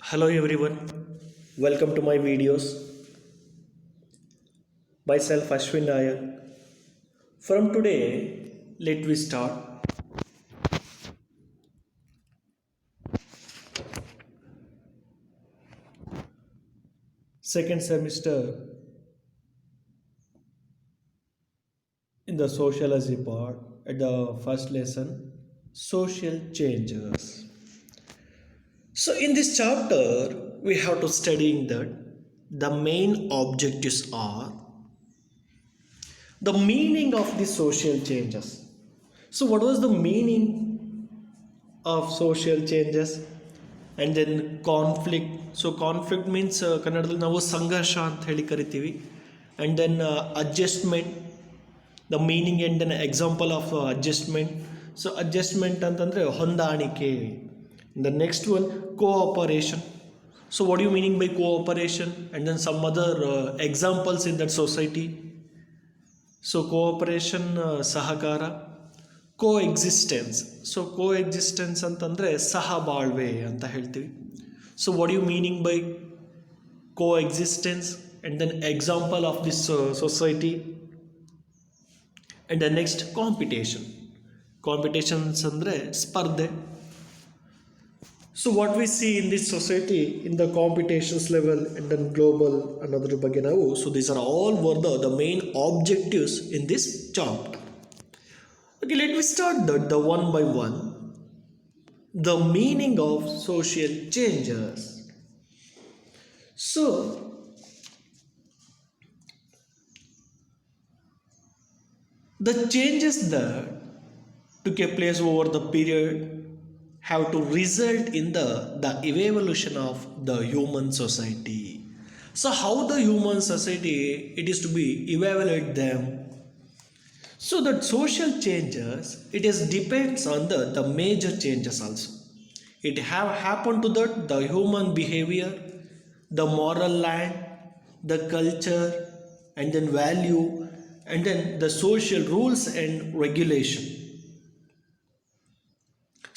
Hello everyone, welcome to my videos. Myself Ashwin Nayak. From today, let we start. Second semester in the sociology part at the first lesson, social changes. So in this chapter, we have to studying that the main objectives are the meaning of the social changes. So what was the meaning of social changes? And then conflict. So conflict means ಕನ್ನಡದಲ್ಲಿ ನಾವು ಸಂಘರ್ಷ ಅಂತ ಹೇಳಿ ಕರಿತೀವಿ. And then adjustment, the meaning and then example of adjustment. So adjustment ಅಂತಂದರೆ ಹೊಂದಾಣಿಕೆ. The next one, cooperation. So what do you meaning by cooperation? And then some other examples in that society. So cooperation, ಸಹಕಾರ. ಕೋಎಕ್ಸಿಸ್ಟೆನ್ಸ್. So ಕೋಎಕ್ಸಿಸ್ಟೆನ್ಸ್ ಅಂತಂದರೆ ಸಹಬಾಳ್ವೆ ಅಂತ ಹೇಳ್ತೀವಿ. So what you meaning by coexistence and then example of this society. And the next competition. Competitions ಅಂದರೆ ಸ್ಪರ್ಧೆ. So what we see in this society in the competitions level and then global ಅನ್ನೋದ್ರ ಬಗ್ಗೆ ನಾವು so these are all were the main objectives in this chapter. Okay, let me start the one by one. The meaning of social changes. So, the changes that took a place over the period have to result in the evolution of the human society. So, how the human society it is to be evaluate them. So that social changes, it is depends on the major changes also. It have happened to the human behavior, the moral land, the culture, and then value, and then the social rules and regulation.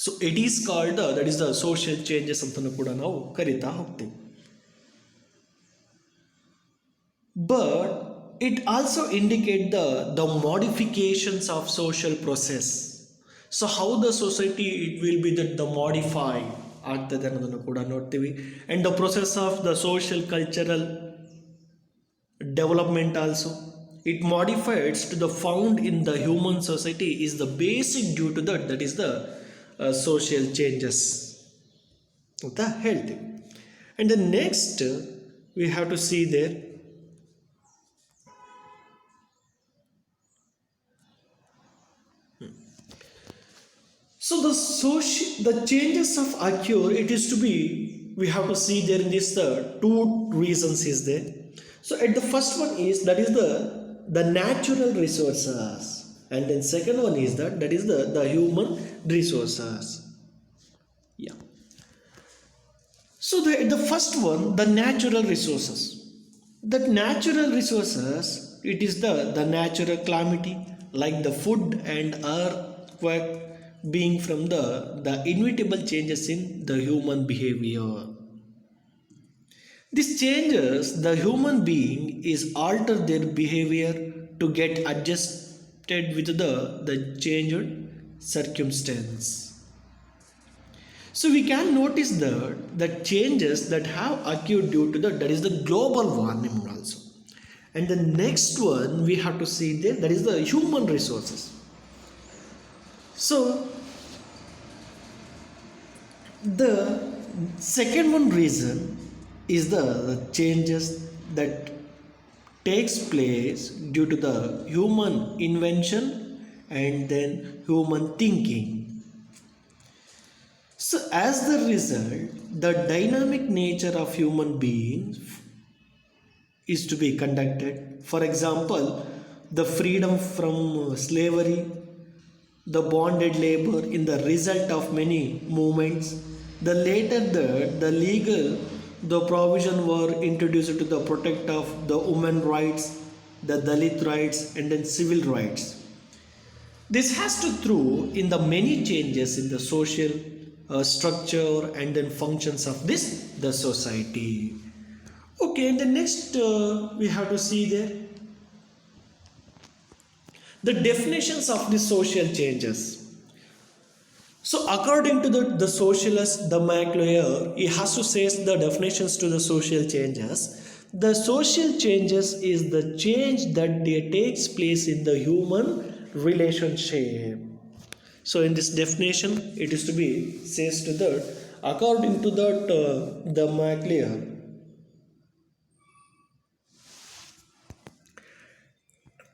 So it is called that is the social changes ಅಂತನೂ ಕೂಡ ನಾವು ಕರಿತಾ ಹೋಗ್ತೀವಿ. But it also indicate the modifications of social process. So how the society it will be that the modify ಆಗ್ತದೆ ಅನ್ನೋದನ್ನು ಕೂಡ ನೋಡ್ತೀವಿ. And the process of the social cultural development also, it modifies to the found in the human society is the basic due to that is the social changes ಅಂತ ಹೇಳ್ತೀವಿ. And the next we have to see there. So the changes of occur, it is to be, we have to see there in this two reasons is there. So at the first one is that is the natural resources, and then second one is that is the human resources. Yeah. So the first one, the natural resources. That natural resources, it is the natural calamity like the food and earthquake being from the inevitable changes in the human behavior. These changes, the human being is alter their behavior to get adjusted with the changed circumstance. So we can notice that changes that have occurred due to that is the global warming also. And the next one we have to see there, that is the human resources. So the second one reason is the changes that takes place due to the human invention and then human thinking. So as the result, the dynamic nature of human beings is to be conducted. For example, the freedom from slavery, the bonded labor in the result of many movements. The later the legal, the provision were introduced to the protect of the women rights, the Dalit rights, and then civil rights. This has to through in the many changes in the social structure and then functions of this the society. Okay, and the next we have to see there the definitions of the social changes. So according to the socialist, the McLeod, he has to say the definitions to the social changes. The social changes is the change that takes place in the human relationship. So in this definition, it is to be says to that according to that the McLeod.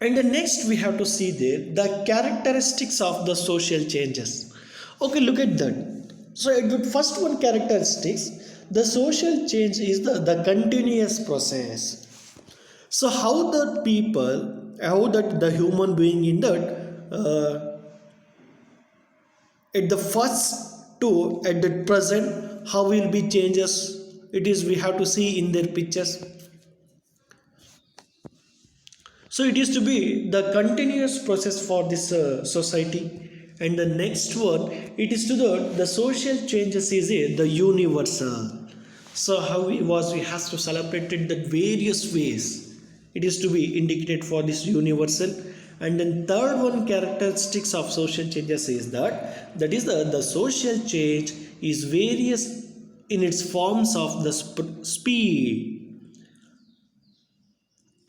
And the next we have to see there the characteristics of the social changes. Okay, look at that. So at the first one characteristics, the social change is the continuous process. So how the people, how that the human being in that at the first to at the present, how will be changes? It is we have to see in their pictures. So it is to be the continuous process for this society. And the next one, it is to the social changes is the universal. So how we has to celebrate it the various ways. It is to be indicated for this universal. And then third one characteristics of social changes is that is the social change is various in its forms of the speed.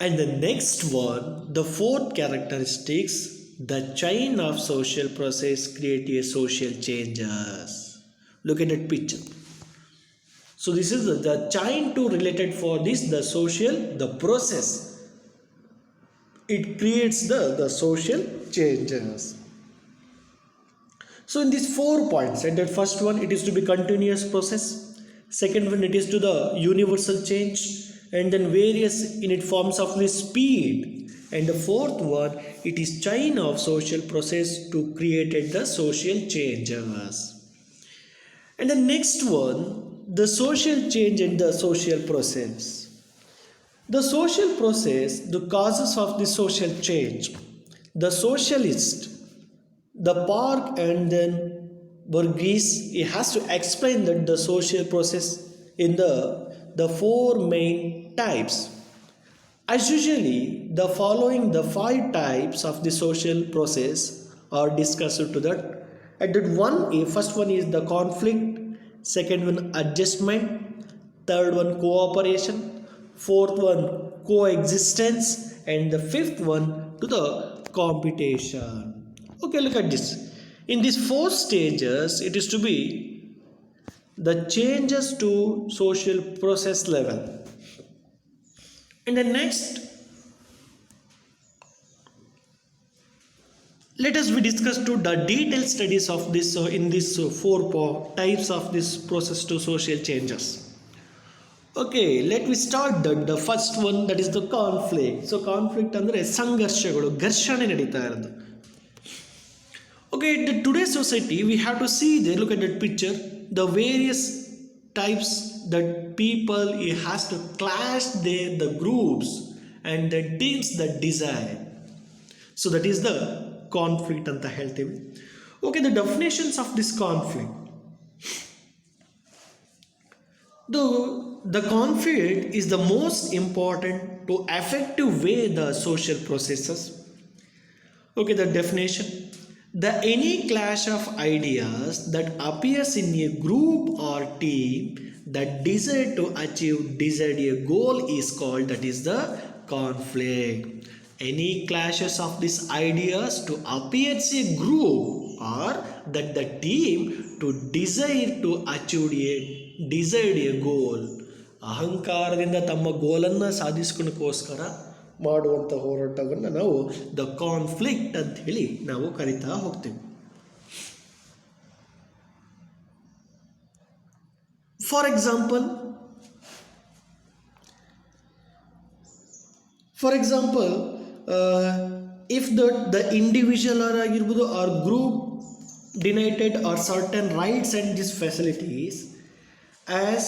And the next one, the fourth characteristics, the chain of social process create a social changes. Look at that picture. So this is the chain to related for this, the social, the process. It creates the social changes. So in these 4 points, and the first one, it is to be continuous process. Second one, it is to the universal change. And then various in it forms of the speed. And the fourth one, it is chain of social process to create the social changes. And the next one, the social change and the social process. The social process, the causes of the social change. The socialist, the Park and then Burgess, he has to explain that the social process in the 4 main types. As usually, the following the 5 types of the social process are discussed to that. And that one, first one is the conflict, second one adjustment, third one cooperation, fourth one coexistence, and the fifth one to the competition. Okay, look at this. In these 4 stages, it is to be the changes to social process level. And the next, let us we discuss to the detailed studies of this in these 4 types of this process to social changes. Okay, let me start the first one, that is the conflict. So conflict andre ಸಂಘರ್ಷಗಳು ಘರ್ಷಣೆ ನಡೀತಾ ಇರೋದು. Okay, in today's society we have to see there, look at that picture, the various types that people it has to clash the groups and the teams that desire. So that is the conflict anta ಹೇಳ್ತೀವಿ. Okay, the definitions of this conflict. The conflict is the most important to effective way the social processes. Okay, the definition. The any clash of ideas that appears in a group or team that desire to achieve desired a goal is called, that is the conflict. Any clashes of these ideas to appear a group or that the team to desire to achieve a desired a goal. ಅಹಂಕಾರದಿಂದ ತಮ್ಮ ಗೋಲನ್ನು ಸಾಧಿಸ್ಕೊಳ್ಳೋಕ್ಕೋಸ್ಕರ ಮಾಡುವಂಥ ಹೋರಾಟವನ್ನು ನಾವು the conflict ಅಂತ ಹೇಳಿ ನಾವು ಕರಿತಾ ಹೋಗ್ತೀವಿ. For example if the individual ಆಗಿರ್ಬೋದು or group denied or certain rights and these facilities as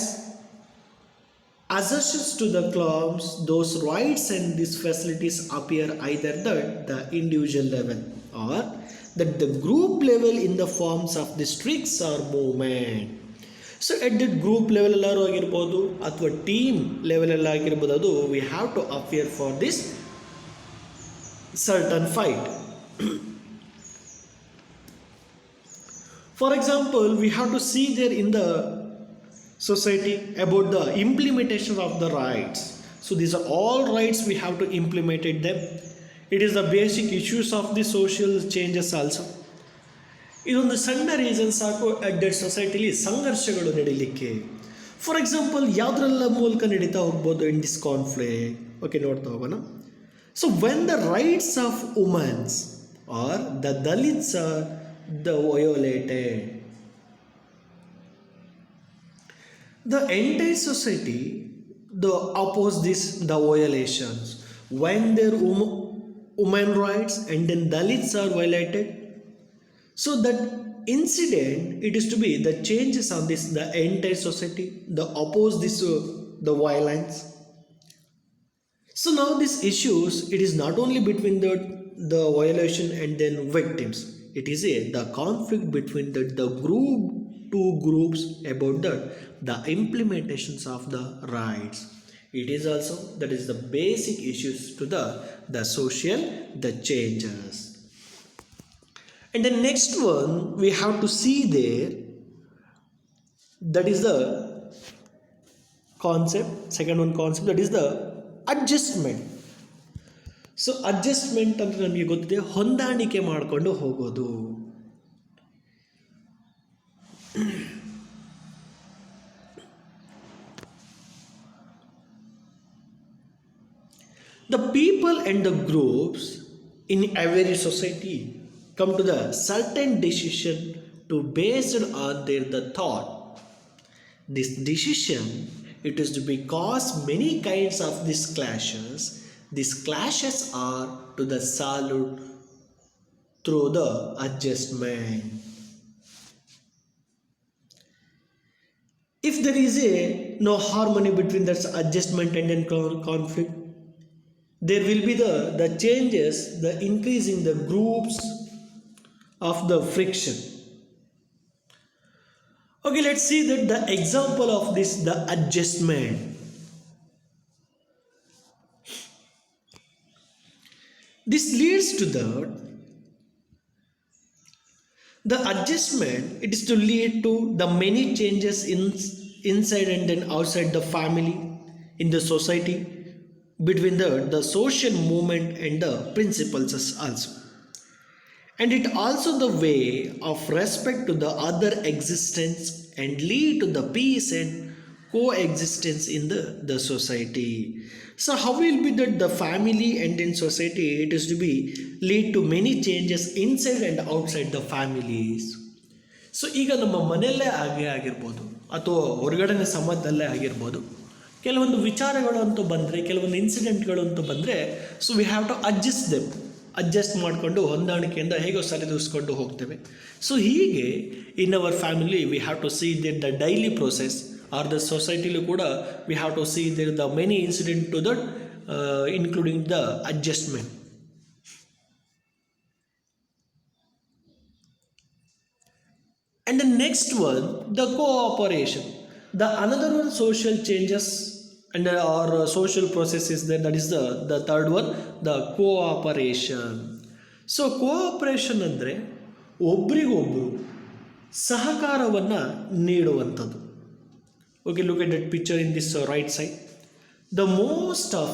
assertions to the claims, those rights and these facilities appear either the individual level or that the group level in the forms of districts or movement. So at that group level ಎಲ್ಲರೂ ಆಗಿರ್ಬೋದು ಅಥವಾ team level ಎಲ್ಲ ಆಗಿರ್ಬೋದು, ಅದು we have to appear for this certain fight. For example, we have to see there in the society about the implementation of the rights. So these are all rights we have to implement them. It is the basic issues of the social changes also. ಇದೊಂದು ಸಣ್ಣ reason ಸಾಕು at that ಸೊಸೈಟಿಲಿ ಸಂಘರ್ಷಗಳು ನಡೀಲಿಕ್ಕೆ. For example ಯಾವುದ್ರೆಲ್ಲ ಮೂಲಕ ನಡೀತಾ ಹೋಗ್ಬೋದು in this conflict. Okay, ನೋಡ್ತಾ ಹೋಗೋಣ. So when the rights of womens are the Dalits are the violated, the entire society the oppose this the violations. When their women rights and then Dalits are violated, so that incident, it is to be the changes on this the entire society the oppose this the violence. So now these issues, it is not only between the violation and then victims. It is the conflict between the group, two groups about the implementations of the rights. It is also that is the basic issues to the social the changes. And the next one we have to see there, that is the concept, second one concept, that is the adjustment. So adjustment ಅಂದರೆ ನಮಗೆ ಗೊತ್ತಿದೆ, ಹೊಂದಾಣಿಕೆ ಮಾಡಿಕೊಂಡು ಹೋಗೋದು. The people and the groups in every society come to the certain decision to based on the thought. This decision, it is to be cause many kinds of these clashes. These clashes are to the solved through the adjustment. If there is no harmony between that adjustment and then conflict, there will be the changes, the increase in the groups of the friction. Okay, let's see that the example of this the adjustment. This leads to the adjustment, it is to lead to the many changes inside and then outside the family, in the society, between the social movement and the principles also. And it also the way of respect to the other existence and lead to the peace and coexistence in the society. So how will be that the family and in society, it is to be lead to many changes inside and outside the families. So ಈಗ ನಮ್ಮ ಮನೆಯಲ್ಲೇ ಆಗಿರ್ಬೋದು ಅಥವಾ ಹೊರಗಡೆ ಸಮಾಜದಲ್ಲೇ ಆಗಿರ್ಬೋದು, ಕೆಲವೊಂದು ವಿಚಾರಗಳು ಅಂತೂ ಬಂದರೆ, ಕೆಲವೊಂದು ಇನ್ಸಿಡೆಂಟ್ಗಳು ಅಂತೂ ಬಂದರೆ, so we have to adjust ಮಾಡಿಕೊಂಡು ಹೊಂದಾಣಿಕೆಯಿಂದ ಹೇಗೋ ಸರಿದೂಗಿಸ್ಕೊಂಡು ಹೋಗ್ತೇವೆ. ಸೊ ಹೀಗೆ in our family we have to see the daily process or the society kuda we have to see there the many incident to that including the adjustment. And the next one, the cooperation, the another one social changes and or social process is there, that is the third one, the cooperation. So cooperation andre ಒಬ್ರಿಗೊಬ್ರು ಸಹಕಾರವನ್ನು ನೀಡುವಂಥದ್ದು. Okay, look at that picture in this right side. The most of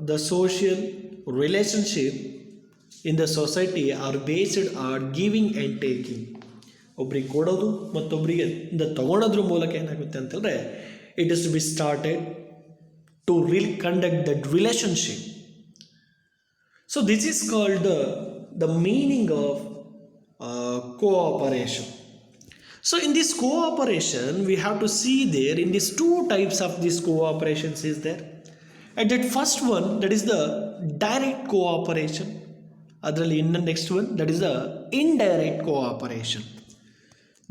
the social relationship in the society are based on giving and taking. ಒಬ್ರಿಗೆ ಕೊಡೋದು ಮತ್ತೊಬ್ಬರಿಗೆ ತಗೊಳೋದ್ರ ಮೂಲಕ ಏನಾಗುತ್ತೆ ಅಂತಂದರೆ, it is to be started to conduct that relationship. So this is called the meaning of cooperation. So in this cooperation, we have to see there in these two types of these cooperations is there. And that first one, that is the direct cooperation. Adರಲ್ಲಿ in the next one, that is the indirect cooperation.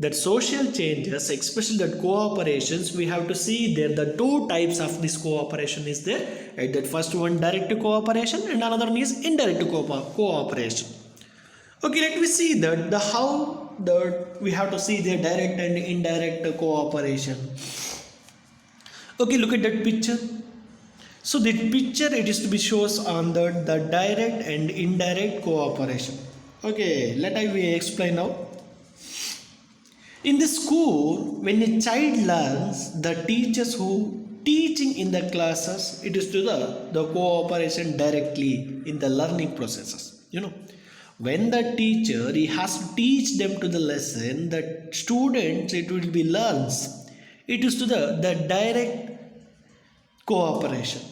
That social changes, especially that cooperations, we have to see there the two types of this cooperation is there. And that first one direct cooperation and another one is indirect cooperation. Okay, let me see that the how that we have to see the direct and indirect cooperation. Okay, look at that picture. So the picture it is to be shows on the direct and indirect cooperation. Okay, let I we explain now. In the school, when a child learns, the teachers who teaching in the classes, it is to the cooperation directly in the learning processes. When the teacher he has to teach them to the lesson, the students it will be learns. It is to the direct cooperation.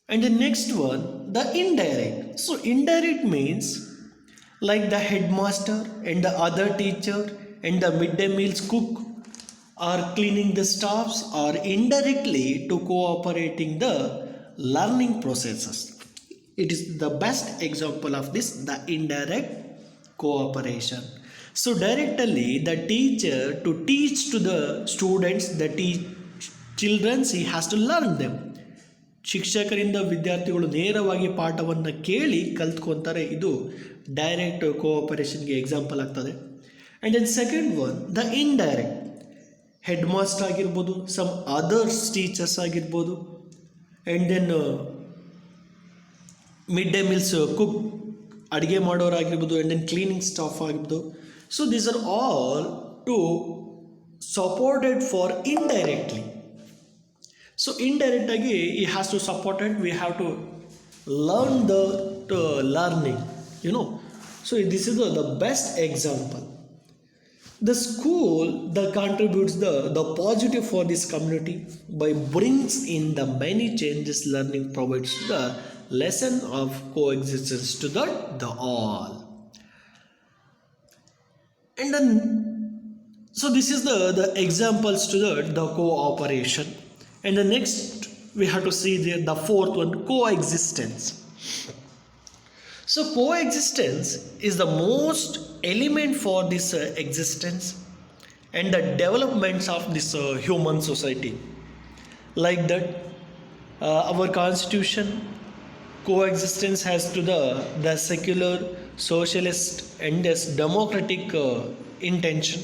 And the next one, the indirect. So indirect means like the headmaster and the other teacher and the midday meals cook are cleaning the staffs or indirectly to cooperating the learning processes. It is the best example of this, the indirect cooperation. So directly the teacher to teach to the students, the children, he has to learn them. ಶಿಕ್ಷಕರಿಂದ ವಿದ್ಯಾರ್ಥಿಗಳು ನೇರವಾಗಿ ಪಾಠವನ್ನು ಕೇಳಿ ಕಲ್ತ್ಕೊತಾರೆ. ಇದು direct ಕೋಆಪರೇಷನ್ಗೆ example ಆಗ್ತದೆ. And then second one the indirect, head master ಆಗಿರ್ಬೋದು, ಸಮ್ ಅದರ್ಸ್ ಟೀಚರ್ಸ್ ಆಗಿರ್ಬೋದು, and then mid day meals cook ಅಡುಗೆ ಮಾಡೋರಾಗಿರ್ಬೋದು, ಆ್ಯಂಡ್ ದೆನ್ ಕ್ಲೀನಿಂಗ್ ಸ್ಟಾಫ್ ಆಗಿರ್ಬೋದು. So these are all to supported for indirectly. So indirectly he has to support it, we have to learn the learning. So this is the best example. The school that contributes the positive for this community by brings in the many changes learning provides the lesson of coexistence to the all. And then so this is the examples to the cooperation. And the next we have to see the fourth one, coexistence. So coexistence is the most element for this existence and the developments of this human society. Like that our constitution coexistence has to the secular, socialist and this democratic intention.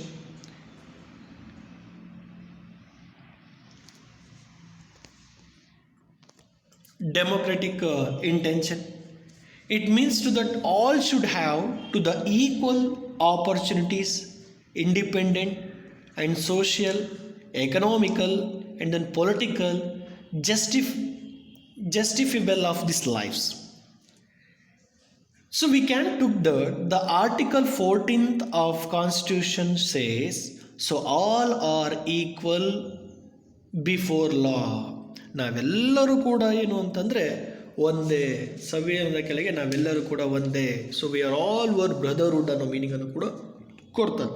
Democratic intention. It means to that all should have to the equal opportunities, independent and social, economical and then political justifiable of these lives. So we can took the article 14th of constitution says, so all are equal before law. ನಾವೆಲ್ಲರೂ ಕೂಡ ಏನು ಅಂತಂದರೆ ಒಂದೇ, ಸಂವಿಧಾನದ ಕೆಳಗೆ ನಾವೆಲ್ಲರೂ ಕೂಡ ಒಂದೇ. So we are all our brotherhood ಅನ್ನೋ ಮೀನಿಂಗನ್ನು ಕೂಡ ಕೊಡ್ತಾರೆ.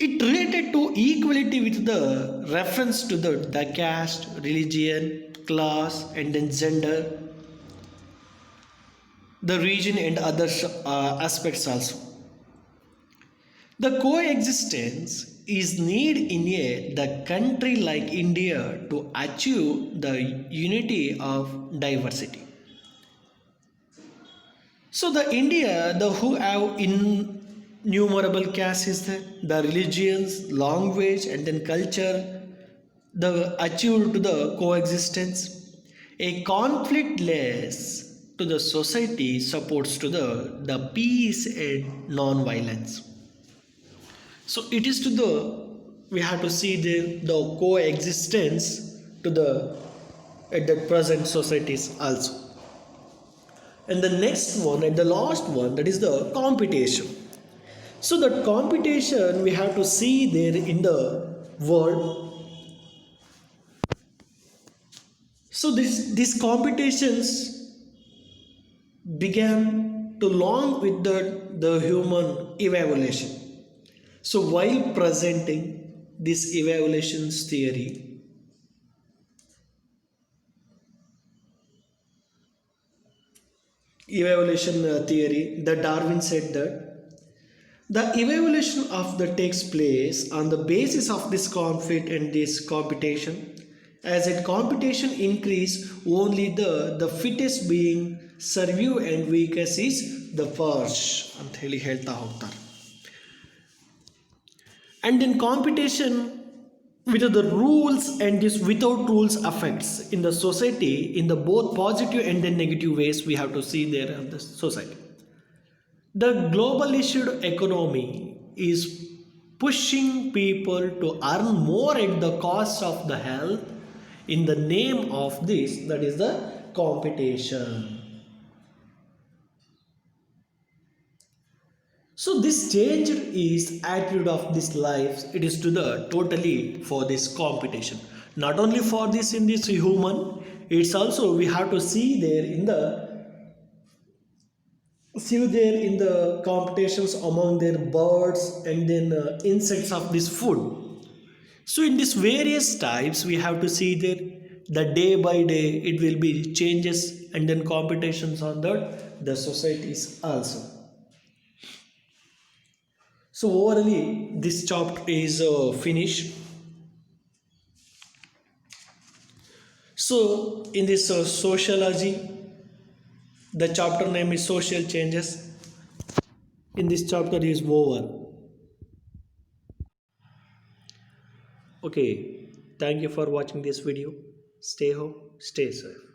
It related to equality with the reference to the caste, religion, class and then gender, the region and other aspects also. The coexistence is need in the country like India to achieve the unity of diversity. So the India, who have innumerable castes, the religions, language and then culture, the achieved to the coexistence, a conflictless to the society supports to the peace and non-violence. So it is to we have to see the coexistence to at the present societies also. And the next one and the last one, that is the competition. So that competition we have to see there in the world. So these competitions began to long with the human evaluation. So while presenting this evaluations theory, the Darwin said that the evaluation of that takes place on the basis of this conflict and this competition. As a competition increase, only the fittest being survive and weakest is the first ಅಂತ ಹೇಳಿ ಹೇಳ್ತಾ ಹೋಗ್ತಾರೆ. And in competition with the rules and this without rules affects in the society in the both positive and the negative ways we have to see there in the society. The global issued economy is pushing people to earn more at the cost of the health in the name of this, that is the competition. So this change is attitude of this life. It is to the totally for this competition. Not only for this in this human, it's also we have to see there in the competitions among their birds and then insects of this food. So in these various types we have to see there the day by day it will be changes and then competitions on the societies also. So overall, this chapter is finished. So in this sociology, the chapter name is social changes. In this chapter is over. Okay, thank you for watching this video. Stay home, stay safe.